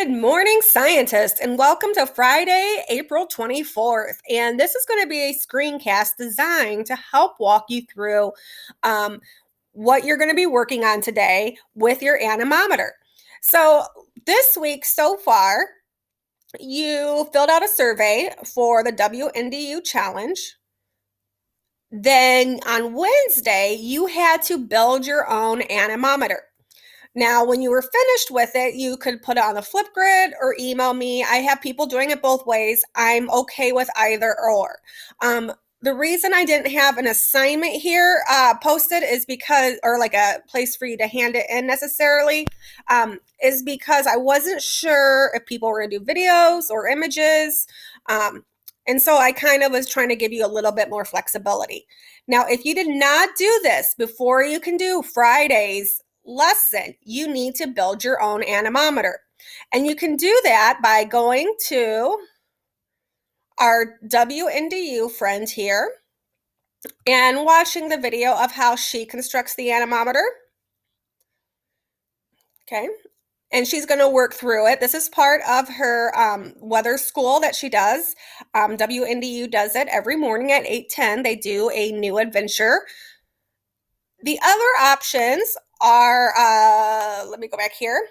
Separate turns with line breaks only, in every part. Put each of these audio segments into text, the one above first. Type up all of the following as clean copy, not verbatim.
Good morning, scientists, and welcome to Friday, April 24th. And this is going to be a screencast designed to help walk you through what you're going to be working on today with your anemometer. So this week so far, you filled out a survey for the WNDU challenge. Then on Wednesday, you had to build your own anemometer. Now, when you were finished with it, you could put it on the Flipgrid or email me. I have people doing it both ways. I'm okay with either or. The reason I didn't have an assignment here posted is because, or like a place for you to hand it in necessarily, is because I wasn't sure if people were going to do videos or images. And so I kind of was trying to give you a little bit more flexibility. Now, if you did not do this before you can do Friday's lesson, you need to build your own anemometer. And you can do that by going to our WNDU friend here and watching the video of how she constructs the anemometer. Okay. And she's going to work through it. This is part of her weather school that she does. WNDU does it every morning at 8:10. They do a new adventure. The other options are, let me go back here.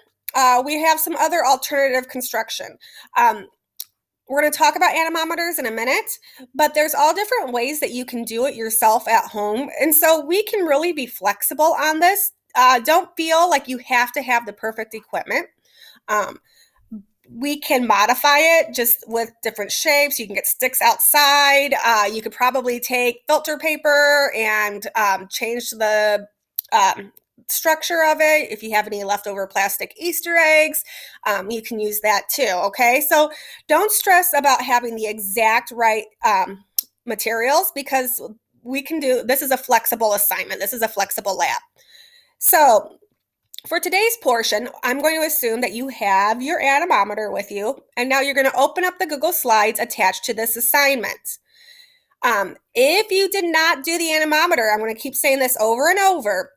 We have some other alternative construction. We're going to talk about anemometers in a minute, but there's all different ways that you can do it yourself at home. And so we can really be flexible on this. Don't feel like you have to have the perfect equipment. We can modify it just with different shapes. You can get sticks outside. You could probably take filter paper and change the structure of it. If you have any leftover plastic Easter eggs, you can use that too. Okay, so don't stress about having the exact right materials, because we can do this. Is a flexible assignment. This is a flexible lab. So for today's portion, I'm going to assume that you have your anemometer with you, and now you're going to open up the Google Slides attached to this assignment. If you did not do the anemometer, I'm going to keep saying this over and over,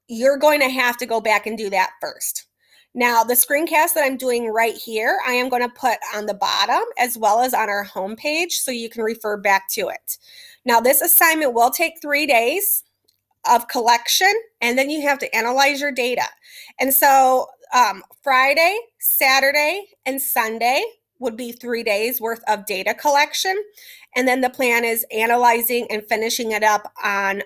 you're going to have to go back and do that first. Now, the screencast that I'm doing right here, I am going to put on the bottom as well as on our homepage so you can refer back to it. Now, this assignment will take 3 days of collection, and then you have to analyze your data. And so Friday, Saturday, and Sunday would be 3 days worth of data collection. And then the plan is analyzing and finishing it up on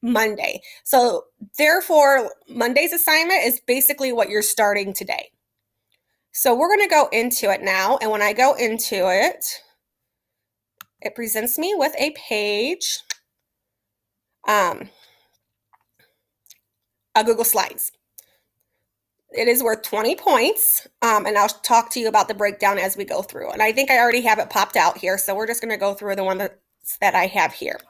Monday. So therefore, Monday's assignment is basically what you're starting today. So we're going to go into it now. And when I go into it, it presents me with a page, a Google Slides. It is worth 20 points, and I'll talk to you about the breakdown as we go through. And I think I already have it popped out here, so we're just going to go through the one that I have here.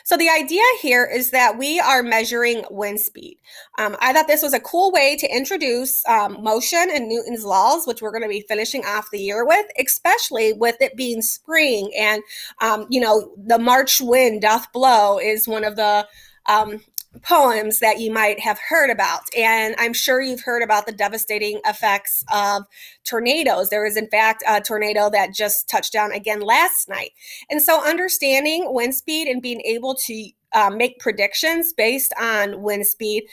So the idea here is that we are measuring wind speed. I thought this was a cool way to introduce motion and Newton's laws, which we're going to be finishing off the year with, especially with it being spring. And, the March wind doth blow is one of the poems that you might have heard about. And I'm sure you've heard about the devastating effects of tornadoes. There was, in fact, a tornado that just touched down again last night. And so understanding wind speed and being able to make predictions based on wind speed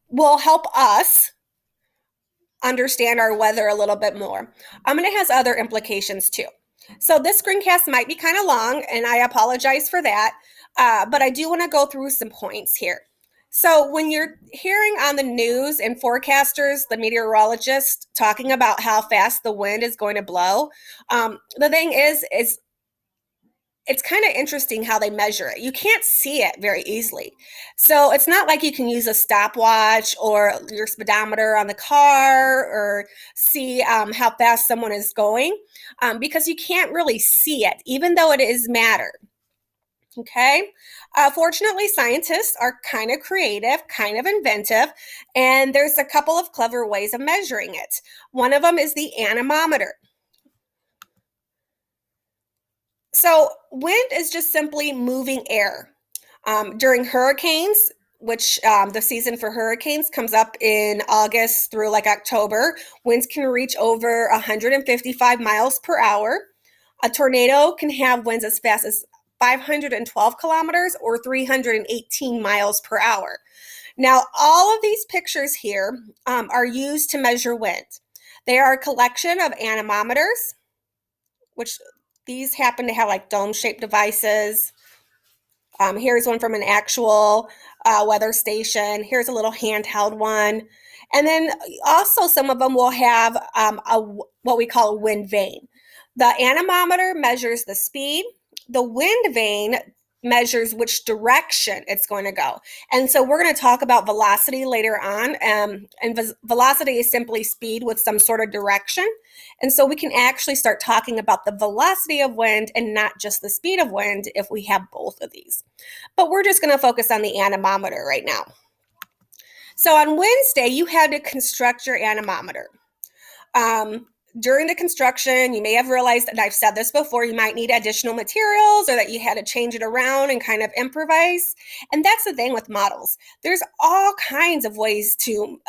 will help us understand our weather a little bit more. And it has other implications too. So this screencast might be kind of long, and I apologize for that. But I do want to go through some points here. So when you're hearing on the news and forecasters, the meteorologists talking about how fast the wind is going to blow, the thing is it's kind of interesting how they measure it. You can't see it very easily. So it's not like you can use a stopwatch or your speedometer on the car or see how fast someone is going, because you can't really see it, even though it is matter. Okay. Fortunately, scientists are kind of creative, kind of inventive, and there's a couple of clever ways of measuring it. One of them is the anemometer. So wind is just simply moving air. During hurricanes, which the season for hurricanes comes up in August through like October. Winds can reach over 155 miles per hour. A tornado can have winds as fast as 512 kilometers or 318 miles per hour. Now, all of these pictures here are used to measure wind. They are a collection of anemometers, which these happen to have like dome-shaped devices. Here's one from an actual weather station. Here's a little handheld one. And then also some of them will have what we call a wind vane. The anemometer measures the speed. The wind vane measures which direction it's going to go. And so we're going to talk about velocity later on. And velocity is simply speed with some sort of direction. And so we can actually start talking about the velocity of wind and not just the speed of wind if we have both of these. But we're just going to focus on the anemometer right now. So on Wednesday, you had to construct your anemometer. During the construction, you may have realized, and I've said this before, you might need additional materials or that you had to change it around and kind of improvise. And that's the thing with models. There's all kinds of ways to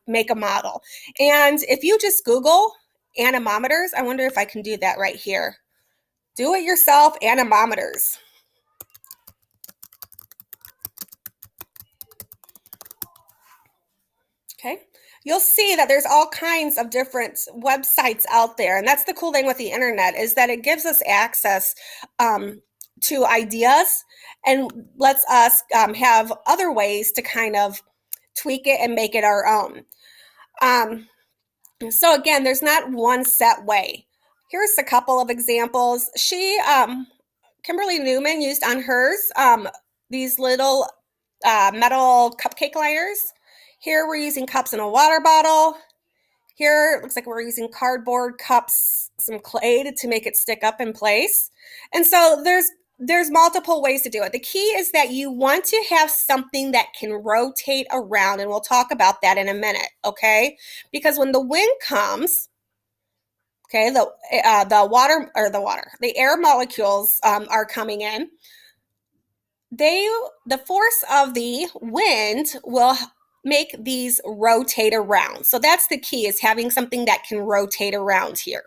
make a model. And if you just Google anemometers, I wonder if I can do that right here. Do it yourself, anemometers. Okay. You'll see that there's all kinds of different websites out there. And that's the cool thing with the internet, is that it gives us access to ideas and lets us have other ways to kind of tweak it and make it our own. So again, there's not one set way. Here's a couple of examples. Kimberly Newman used on hers these little metal cupcake liners. Here we're using cups in a water bottle. Here it looks like we're using cardboard cups, some clay to make it stick up in place. And so there's multiple ways to do it. The key is that you want to have something that can rotate around, and we'll talk about that in a minute, okay? Because when the wind comes, okay, the air molecules are coming in. The force of the wind will make these rotate around. So that's the key, is having something that can rotate around here.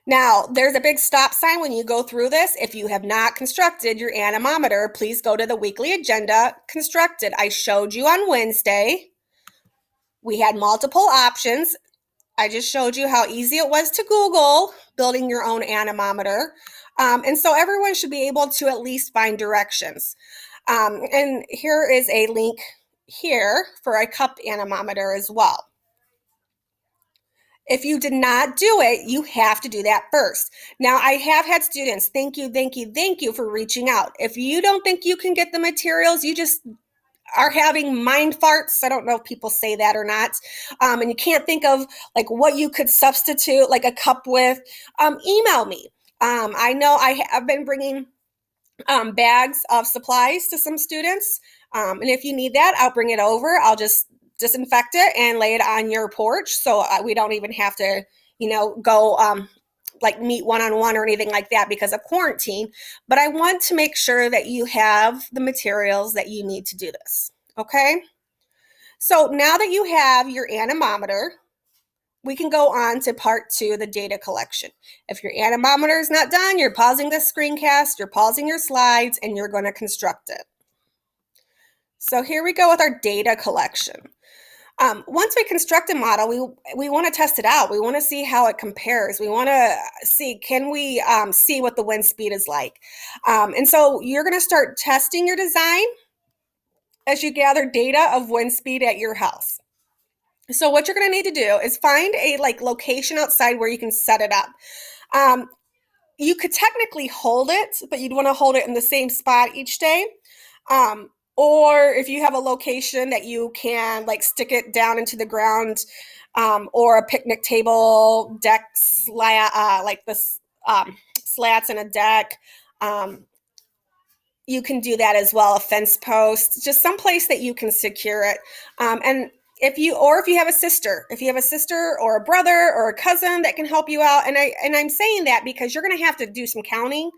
Now, there's a big stop sign when you go through this. If you have not constructed your anemometer, please go to the weekly agenda, constructed. I showed you on Wednesday. We had multiple options. I just showed you how easy it was to Google building your own anemometer. And so everyone should be able to at least find directions. And here is a link here for a cup anemometer as well. If you did not do it, you have to do that first. Now, I have had students, thank you for reaching out. If you don't think you can get the materials, you just are having mind farts. I don't know if people say that or not. And you can't think of like what you could substitute like a cup with, email me. I know I have been bringing bags of supplies to some students. And if you need that, I'll bring it over. I'll just disinfect it and lay it on your porch. So we don't even have to, go like meet one-on-one or anything like that because of quarantine. But I want to make sure that you have the materials that you need to do this. Okay. So now that you have your anemometer, we can go on to part 2, the data collection. If your anemometer is not done, you're pausing the screencast, you're pausing your slides, and you're going to construct it. So here we go with our data collection. Once we construct a model, we want to test it out. We want to see how it compares. We want to see, can we see what the wind speed is like? And so you're going to start testing your design as you gather data of wind speed at your house. So what you're going to need to do is find a location outside where you can set it up. You could technically hold it, but you'd want to hold it in the same spot each day. Or if you have a location that you can stick it down into the ground, or a picnic table, deck slats in a deck, you can do that as well. A fence post, just some place that you can secure it. And if you have a sister or a brother or a cousin that can help you out, and I'm saying that because you're going to have to do some counting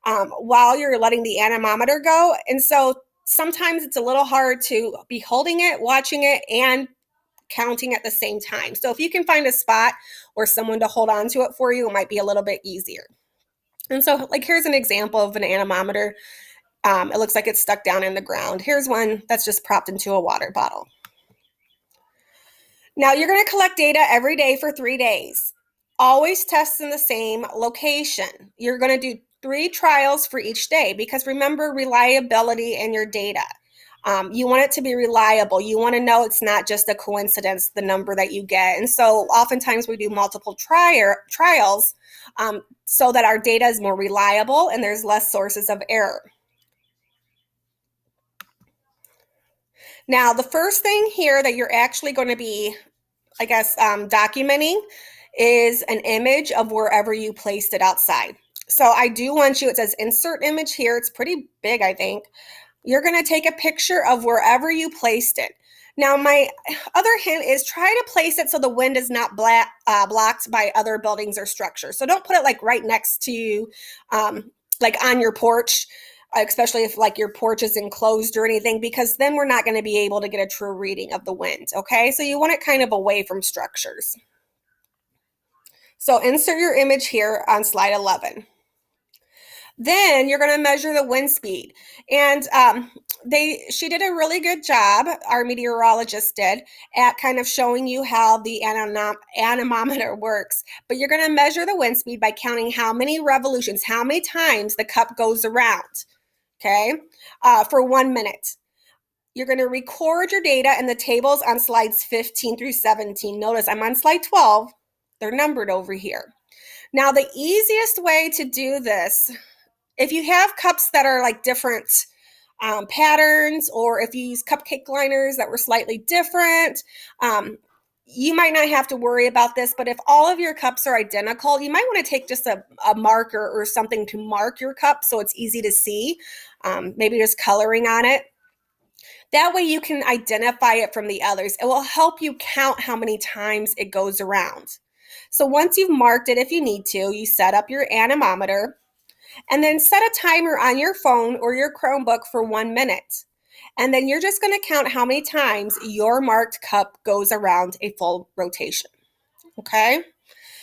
while you're letting the anemometer go. And so sometimes it's a little hard to be holding it, watching it, and counting at the same time. So if you can find a spot or someone to hold on to it for you, it might be a little bit easier. And so, like, here's an example of an anemometer. It looks like it's stuck down in the ground. Here's one that's just propped into a water bottle. Now you're going to collect data every day for 3 days. Always test in the same location. You're going to do 3 trials for each day because remember reliability in your data. You want it to be reliable. You want to know it's not just a coincidence, the number that you get. And so oftentimes we do multiple trials so that our data is more reliable and there's less sources of error. Now, the first thing here that you're actually going to be, I guess, documenting is an image of wherever you placed it outside. So I do want you, it says insert image here. It's pretty big, I think. You're going to take a picture of wherever you placed it. Now, my other hint is try to place it so the wind is not blocked by other buildings or structures. So don't put it like right next to you, like on your porch, especially if like your porch is enclosed or anything, because then we're not going to be able to get a true reading of the wind, okay? So you want it kind of away from structures. So insert your image here on slide 11. Then you're going to measure the wind speed. And she did a really good job, our meteorologist did, at kind of showing you how the anemometer works. But you're going to measure the wind speed by counting how many revolutions, how many times the cup goes around, okay, for 1 minute. You're going to record your data in the tables on slides 15 through 17. Notice I'm on slide 12. They're numbered over here. Now, the easiest way to do this, if you have cups that are like different patterns, or if you use cupcake liners that were slightly different, you might not have to worry about this. But if all of your cups are identical, you might want to take just a marker or something to mark your cup so it's easy to see, maybe just coloring on it. That way you can identify it from the others. It will help you count how many times it goes around. So once you've marked it, if you need to, you set up your anemometer and then set a timer on your phone or your Chromebook for 1 minute. And then you're just going to count how many times your marked cup goes around a full rotation. Okay?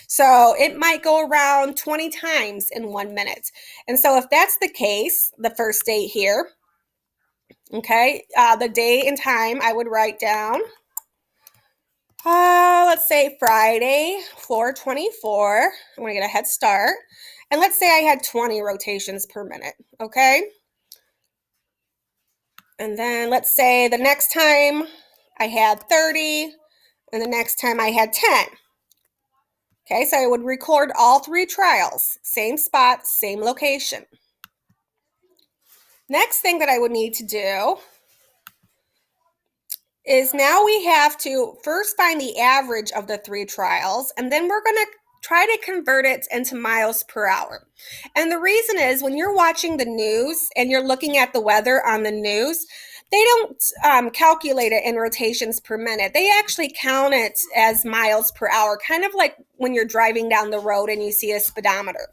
So it might go around 20 times in 1 minute. And so if that's the case, the first date here, okay, the day and time I would write down, let's say Friday, 4/24. I'm going to get a head start. And let's say I had 20 rotations per minute, okay? And then let's say the next time I had 30, and the next time I had 10. Okay, so I would record all 3 trials, same spot, same location. Next thing that I would need to do is now we have to first find the average of the 3 trials, and then we're going to try to convert it into miles per hour. And the reason is when you're watching the news and you're looking at the weather on the news, they don't calculate it in rotations per minute. They actually count it as miles per hour, kind of like when you're driving down the road and you see a speedometer.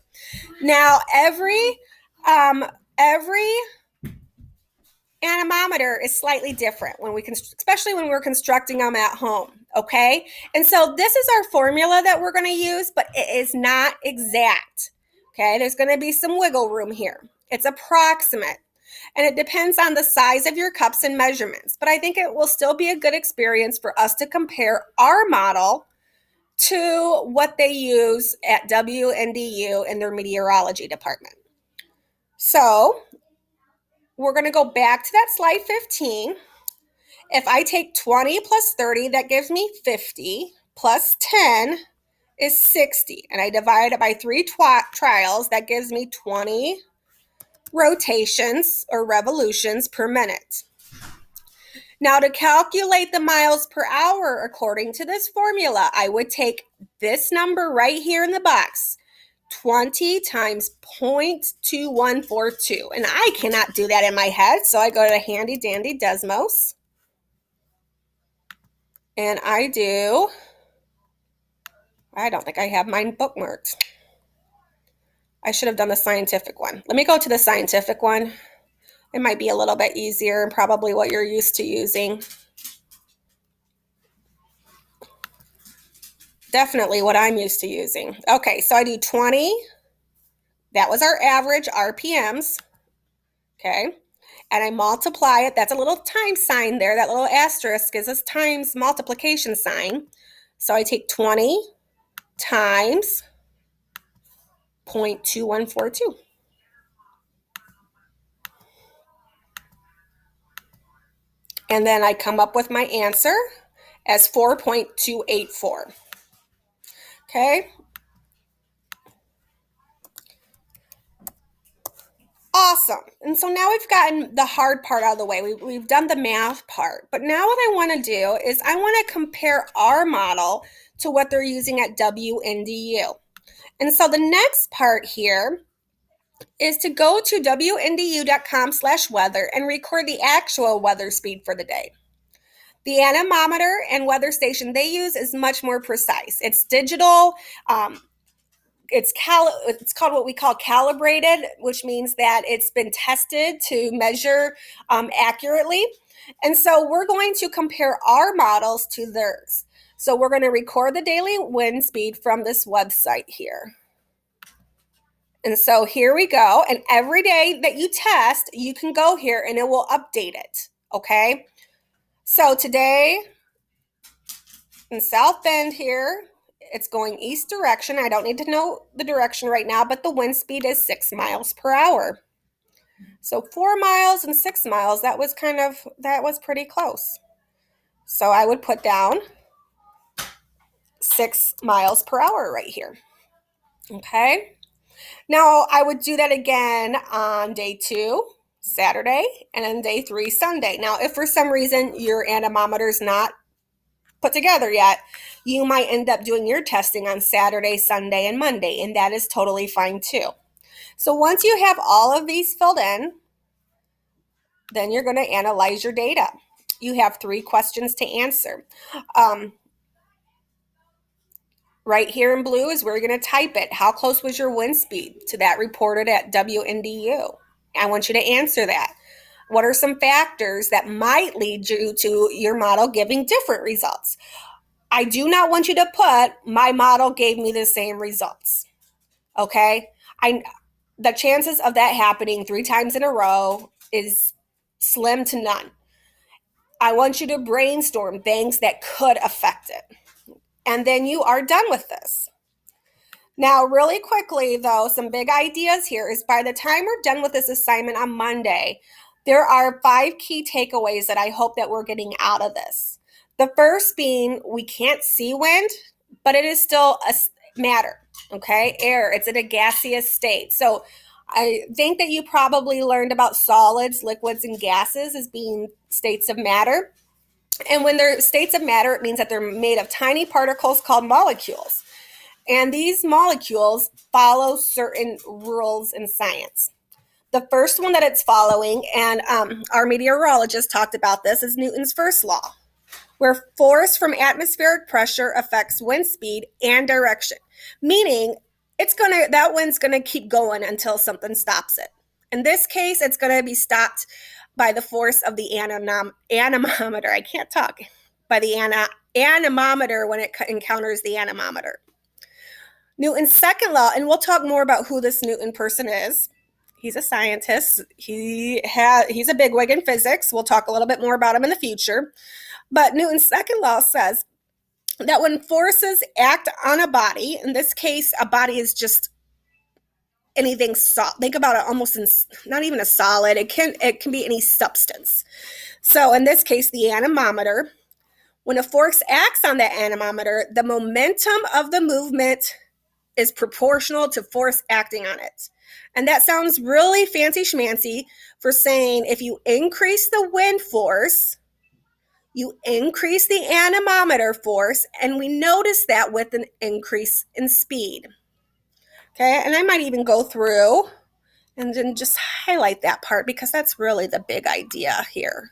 Now, every anemometer is slightly different when we especially when we're constructing them at home, okay? And so this is our formula that we're going to use, but it is not exact, okay? There's going to be some wiggle room here. It's approximate, and it depends on the size of your cups and measurements, but I think it will still be a good experience for us to compare our model to what they use at WNDU in their meteorology department. So we're going to go back to that slide 15. If I take 20 plus 30, that gives me 50, plus 10 is 60. And I divide it by 3 trials, that gives me 20 rotations or revolutions per minute. Now, to calculate the miles per hour according to this formula, I would take this number right here in the box, 20 times 0.2142. And I cannot do that in my head, so I go to handy dandy Desmos. And I don't think I have mine bookmarked. I should have done the scientific one. Let me go to the scientific one. It might be a little bit easier and probably what you're used to using. Definitely what I'm used to using. Okay, so I do 20. That was our average RPMs. Okay, and I multiply it. That's a little times sign there. That little asterisk is a times multiplication sign. So I take 20 times 0.2142. And then I come up with my answer as 4.284. Okay. Awesome. And so now we've gotten the hard part out of the way. We've done the math part. But now what I want to do is I want to compare our model to what they're using at WNDU. And so the next part here is to go to wndu.com/weather and record the actual weather speed for the day. The anemometer and weather station they use is much more precise. It's digital. It's called what we call calibrated, which means that it's been tested to measure accurately. And so we're going to compare our models to theirs. So we're going to record the daily wind speed from this website here. And so here we go. And every day that you test, you can go here and it will update it. Okay. So today in South Bend here, it's going east direction. I don't need to know the direction right now, but the wind speed is 6 miles per hour. So 4 miles and 6 miles, that was pretty close. So I would put down 6 miles per hour right here. Okay. Now I would do that again on day 2, Saturday, and then day 3, Sunday. Now, if for some reason your anemometer is not put together yet, you might end up doing your testing on Saturday, Sunday, and Monday, and that is totally fine too. So once you have all of these filled in, then you're going to analyze your data. You have 3 questions to answer. Right here in blue is where you're going to type it. How close was your wind speed to that reported at WNDU? I want you to answer that. What are some factors that might lead you to your model giving different results? I do not want you to put, my model gave me the same results. Okay? The chances of that happening 3 times in a row is slim to none. I want you to brainstorm things that could affect it. And then you are done with this. Now, really quickly, though, some big ideas here is by the time we're done with this assignment on Monday, there are 5 key takeaways that I hope that we're getting out of this. The first being we can't see wind, but it is still a matter, okay? Air, it's in a gaseous state. So I think that you probably learned about solids, liquids, and gases as being states of matter. And when they're states of matter, it means that they're made of tiny particles called molecules. And these molecules follow certain rules in science. The first one that it's following, and our meteorologist talked about this, is Newton's first law, where force from atmospheric pressure affects wind speed and direction, meaning that wind's gonna keep going until something stops it. In this case, it's gonna be stopped by the force of the anemometer. I can't talk. By the anemometer when it encounters the anemometer. Newton's second law, and we'll talk more about who this Newton person is. He's a scientist. He's a bigwig in physics. We'll talk a little bit more about him in the future. But Newton's second law says that when forces act on a body, in this case, a body is just anything solid. Think about it almost not even a solid. It can be any substance. So in this case, the anemometer, when a force acts on that anemometer, the momentum of the movement is proportional to force acting on it. And that sounds really fancy schmancy for saying if you increase the wind force, you increase the anemometer force, and we notice that with an increase in speed. Okay, and I might even go through and then just highlight that part because that's really the big idea here.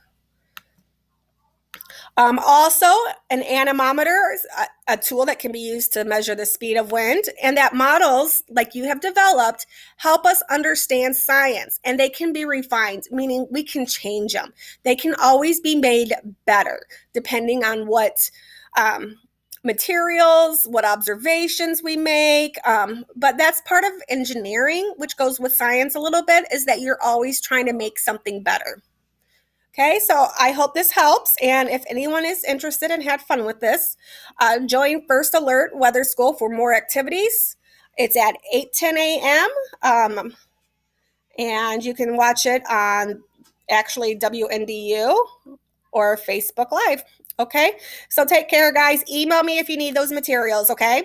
Also, an anemometer is a tool that can be used to measure the speed of wind, and that models like you have developed help us understand science, and they can be refined, meaning we can change them. They can always be made better depending on what materials, what observations we make. But that's part of engineering, which goes with science a little bit, is that you're always trying to make something better. Okay, so I hope this helps. And if anyone is interested and had fun with this, join First Alert Weather School for more activities. It's at 8:10 a.m. And you can watch it on actually WNDU or Facebook Live. Okay, so take care, guys. Email me if you need those materials. Okay.